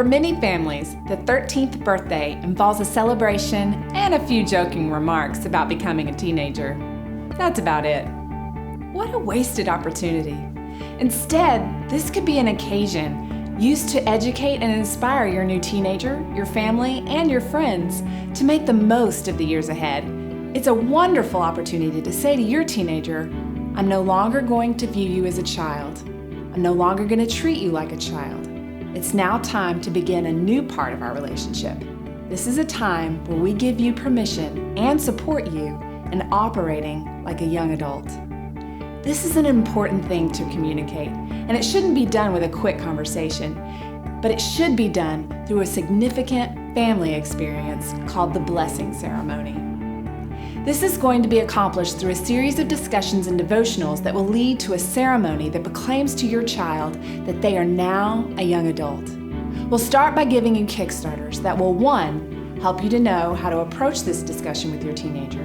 For many families, the 13th birthday involves a celebration and a few joking remarks about becoming a teenager. That's about it. What a wasted opportunity. Instead, this could be an occasion used to educate and inspire your new teenager, your family, and your friends to make the most of the years ahead. It's a wonderful opportunity to say to your teenager, I'm no longer going to view you as a child. I'm no longer going to treat you like a child. It's now time to begin a new part of our relationship. This is a time where we give you permission and support you in operating like a young adult. This is an important thing to communicate, and it shouldn't be done with a quick conversation, but it should be done through a significant family experience called the blessing ceremony. This is going to be accomplished through a series of discussions and devotionals that will lead to a ceremony that proclaims to your child that they are now a young adult. We'll start by giving you kickstarters that will, 1, help you to know how to approach this discussion with your teenager,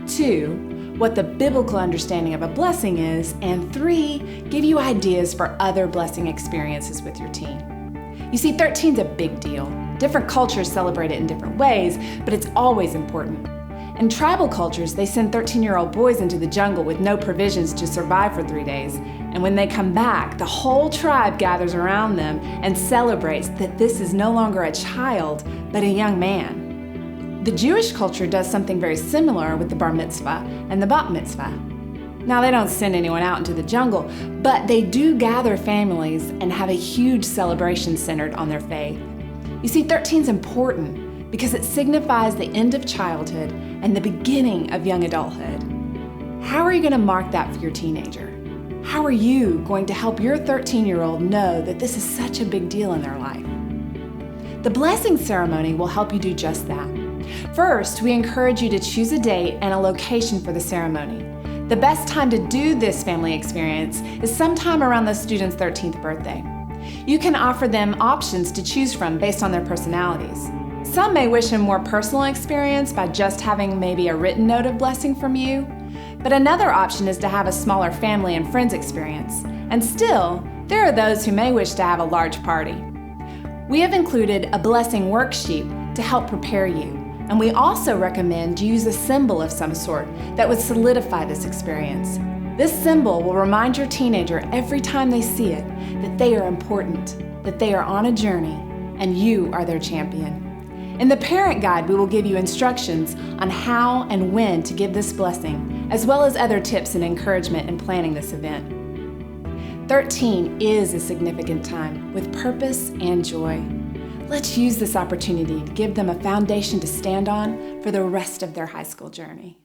2, what the biblical understanding of a blessing is, and 3, give you ideas for other blessing experiences with your teen. You see, 13 is a big deal. Different cultures celebrate it in different ways, but it's always important. In tribal cultures, they send 13-year-old boys into the jungle with no provisions to survive for 3 days. And when they come back, the whole tribe gathers around them and celebrates that this is no longer a child, but a young man. The Jewish culture does something very similar with the bar mitzvah and the bat mitzvah. Now, they don't send anyone out into the jungle, but they do gather families and have a huge celebration centered on their faith. You see, 13 is important because it signifies the end of childhood and the beginning of young adulthood. How are you going to mark that for your teenager? How are you going to help your 13-year-old know that this is such a big deal in their life? The blessing ceremony will help you do just that. First, we encourage you to choose a date and a location for the ceremony. The best time to do this family experience is sometime around the student's 13th birthday. You can offer them options to choose from based on their personalities. Some may wish a more personal experience by just having maybe a written note of blessing from you, but another option is to have a smaller family and friends experience. And still, there are those who may wish to have a large party. We have included a blessing worksheet to help prepare you, and we also recommend you use a symbol of some sort that would solidify this experience. This symbol will remind your teenager every time they see it that they are important, that they are on a journey, and you are their champion. In the parent guide, we will give you instructions on how and when to give this blessing, as well as other tips and encouragement in planning this event. 13 is a significant time with purpose and joy. Let's use this opportunity to give them a foundation to stand on for the rest of their high school journey.